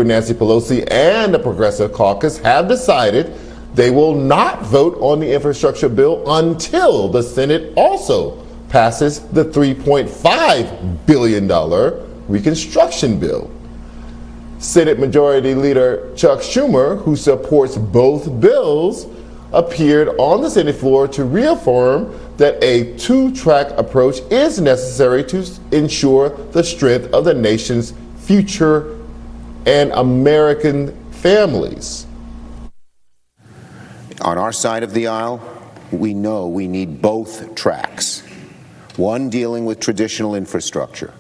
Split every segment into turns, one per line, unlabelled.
Nancy Pelosi and the Progressive Caucus have decided they will not vote on the infrastructure bill until the Senate also passes the $3.5 billion reconstruction bill. Senate Majority Leader Chuck Schumer, who supports both bills, appeared on the Senate floor to reaffirm that a two-track approach is necessary to ensure the strength of the nation's future and American families.
On our side of the aisle, we know we need both tracks. One dealing with traditional infrastructure,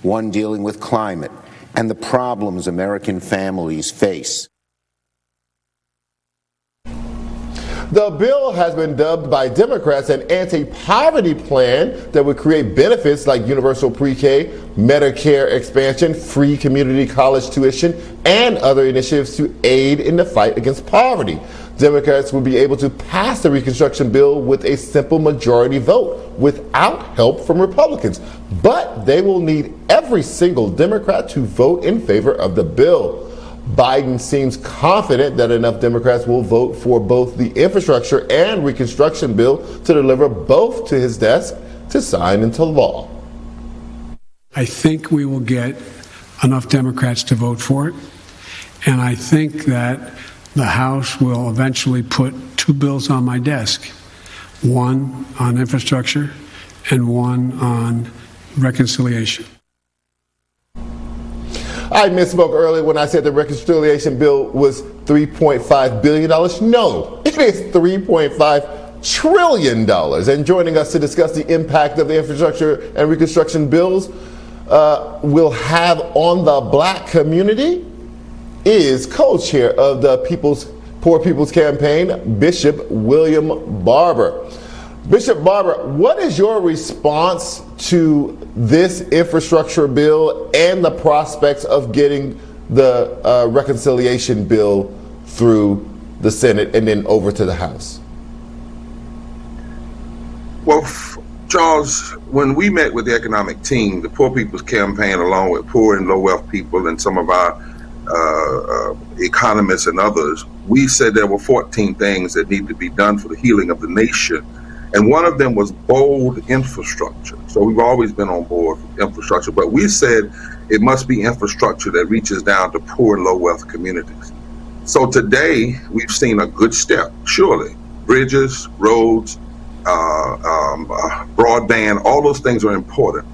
one dealing with climate and the problems American families face.
The bill has been dubbed by Democrats an anti-poverty plan that would create benefits like universal pre-K, Medicare expansion, free community college tuition, and other initiatives to aid in the fight against poverty. Democrats will be able to pass the Reconstruction bill with a simple majority vote without help from Republicans, but they will need every single Democrat to vote in favor of the bill. Biden seems confident that enough Democrats will vote for both the infrastructure and Reconstruction bill to deliver both to his desk to sign into law.
I think we will get enough Democrats to vote for it, and I think that the House will eventually put two bills on my desk, one on infrastructure and one on reconciliation.
I misspoke earlier when I said the reconciliation bill was $3.5 billion. No, it is $3.5 trillion. And joining us to discuss the impact of the infrastructure and reconstruction bills will have on the black community is co-chair of the Poor People's Campaign, Bishop William Barber. Bishop Barber, what is your response to this infrastructure bill and the prospects of getting the reconciliation bill through the Senate and then over to the House?
Well, Charles, when we met with the economic team, the Poor People's Campaign, along with poor and low wealth people and some of our economists and others, we said there were 14 things that need to be done for the healing of the nation. And one of them was bold infrastructure. So we've always been on board with infrastructure, but we said it must be infrastructure that reaches down to poor and low wealth communities. So today we've seen a good step, surely. Bridges, roads, broadband, all those things are important.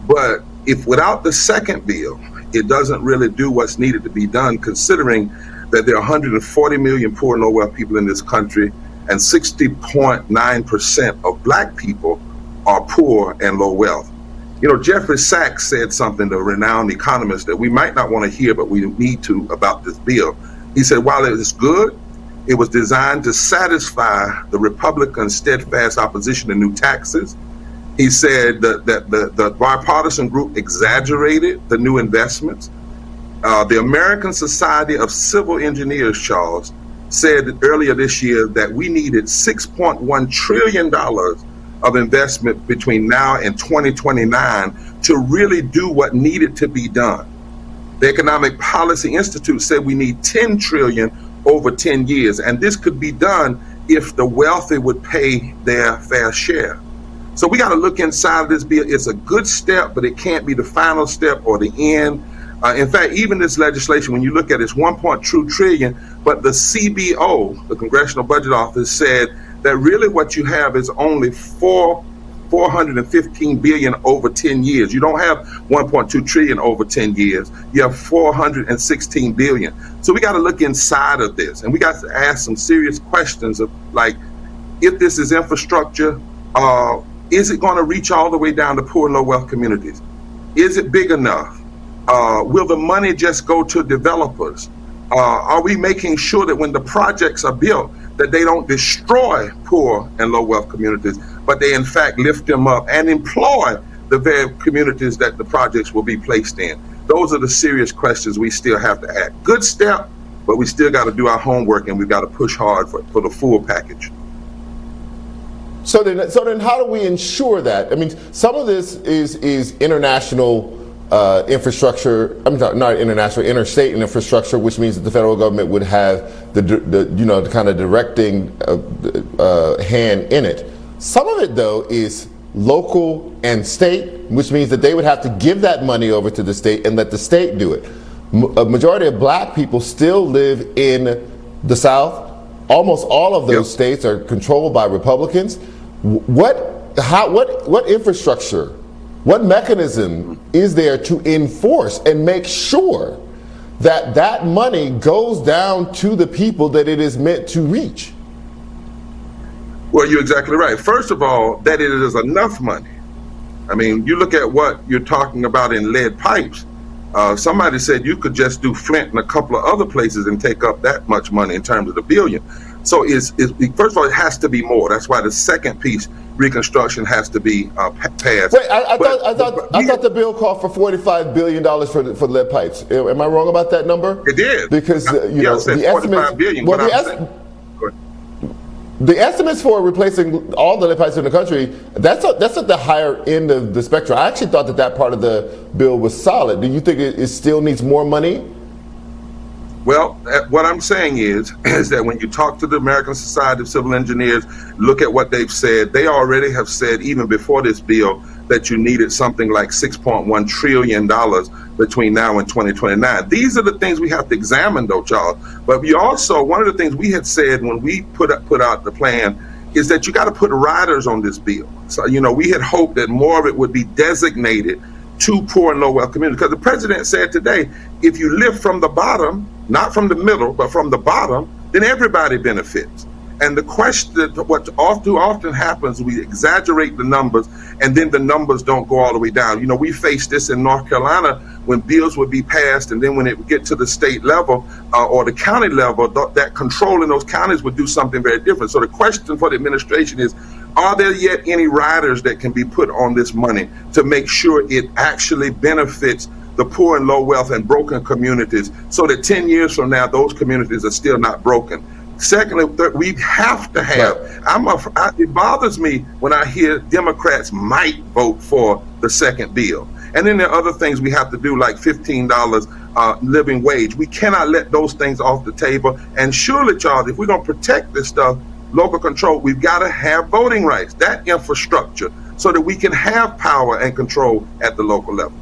But if without the second bill, it doesn't really do what's needed to be done, considering that there are 140 million poor and low wealth people in this country, and 60.9% of black people are poor and low wealth. You know, Jeffrey Sachs said something, the renowned economist, that we might not want to hear, but we need to about this bill. He said, while it is good, it was designed to satisfy the Republican steadfast opposition to new taxes. He said that the bipartisan group exaggerated the new investments. The American Society of Civil Engineers, Charles, said earlier this year that we needed $6.1 trillion of investment between now and 2029 to really do what needed to be done. The Economic Policy Institute said we need $10 trillion over 10 years, and this could be done if the wealthy would pay their fair share. So we got to look inside of this bill. It's a good step, but it can't be the final step or the end. In fact, even this legislation, when you look at it, it's $1.2 trillion, but the CBO, the Congressional Budget Office, said that really what you have is only $415 billion over 10 years. You don't have $1.2 trillion over 10 years. You have $416 billion. So we got to look inside of this, and we got to ask some serious questions of, like, if this is infrastructure, is it going to reach all the way down to poor and low wealth communities? Is it big enough? Will the money just go to developers? Are we making sure that when the projects are built, that they don't destroy poor and low wealth communities, but they in fact lift them up and employ the very communities that the projects will be placed in? Those are the serious questions we still have to ask. Good step, but we still got to do our homework, and we've got to push hard for the full package.
So then how do we ensure that? I mean, some of this is international infrastructure. I'm not international, interstate infrastructure, which means that the federal government would have the kind of directing hand in it. Some of it, though, is local and state, which means that they would have to give that money over to the state and let the state do it. A majority of black people still live in the South. Almost all of those states are controlled by Republicans. What infrastructure, what mechanism is there to enforce and make sure that that money goes down to the people that it is meant to reach?
Well, you're exactly right. First of all, that it is enough money. I mean, you look at what you're talking about in lead pipes. Somebody said you could just do Flint and a couple of other places and take up that much money in terms of the billion. So first of all, it has to be more. That's why the second piece, reconstruction, has to be passed.
Wait, I thought the bill called for $45 billion for lead pipes. Am I wrong about that number?
It did.
Because the estimates,
billion,
the estimates for replacing all the lead pipes in the country, that's at the higher end of the spectrum. I actually thought that part of the bill was solid. Do you think it still needs more money?
Well, what I'm saying is that when you talk to the American Society of Civil Engineers, look at what they've said. They already have said, even before this bill, that you needed something like $6.1 trillion between now and 2029. These are the things we have to examine, though, Charles. But we also, one of the things we had said when we put out the plan is that you got to put riders on this bill. So, we had hoped that more of it would be designated to poor and low-wealth communities. Because the president said today, if you live from the bottom, not from the middle, but from the bottom, then everybody benefits. And the question, what too often happens, we exaggerate the numbers, and then the numbers don't go all the way down. We faced this in North Carolina when bills would be passed, and then when it would get to the state level or the county level, that control in those counties would do something very different. So the question for the administration is, are there yet any riders that can be put on this money to make sure it actually benefits the poor and low wealth and broken communities, so that 10 years from now, those communities are still not broken? Secondly, we have to have, it bothers me when I hear Democrats might vote for the second bill. And then there are other things we have to do, like $15 living wage. We cannot let those things off the table. And surely, Charles, if we're going to protect this stuff, local control, we've got to have voting rights, that infrastructure, so that we can have power and control at the local level.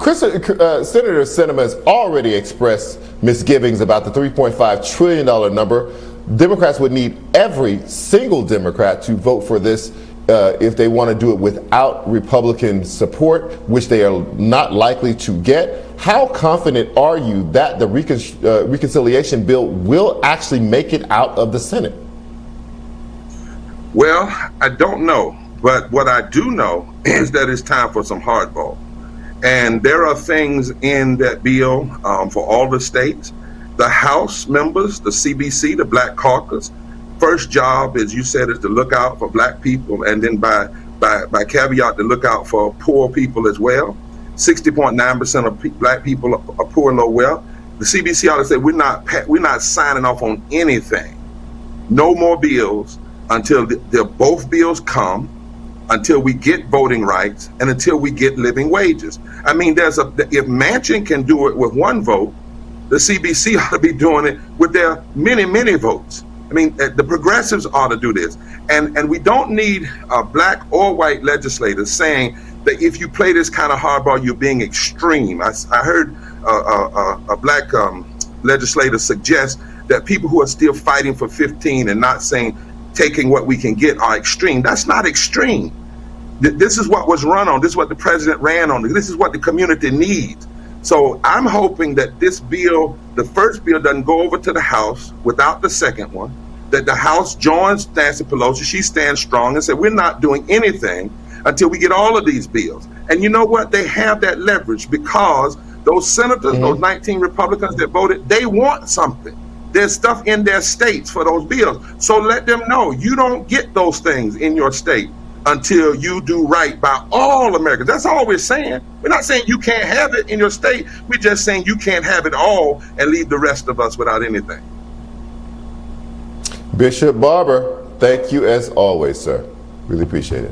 Senator Sinema has already expressed misgivings about the $3.5 trillion number. Democrats would need every single Democrat to vote for this if they want to do it without Republican support, which they are not likely to get. How confident are you that the reconciliation bill will actually make it out of the Senate?
Well, I don't know. But what I do know is that it's time for some hardball. And there are things in that bill for all the states. The House members, the CBC, the Black Caucus, first job, as you said, is to look out for black people, and then by caveat, to look out for poor people as well. 60.9% of black people are poor and low wealth. The CBC ought to say we're not signing off on anything. No more bills until both bills come, until we get voting rights, and until we get living wages. I mean, if Manchin can do it with one vote, the CBC ought to be doing it with their many, many votes. I mean, the progressives ought to do this. And we don't need black or white legislators saying that if you play this kind of hardball, you're being extreme. I heard a black legislator suggest that people who are still fighting for 15 and not saying taking what we can get are extreme. That's not extreme. This is what was run on. This is what the president ran on. This is what the community needs. So I'm hoping that this bill, the first bill, doesn't go over to the House without the second one, that the House joins Nancy Pelosi. She stands strong and said, we're not doing anything until we get all of these bills. And you know what? They have that leverage because those senators, those 19 Republicans that voted, they want something. There's stuff in their states for those bills. So let them know you don't get those things in your state until you do right by all Americans. That's all we're saying. We're not saying you can't have it in your state. We're just saying you can't have it all and leave the rest of us without anything.
Bishop Barber, thank you as always, sir. Really appreciate it.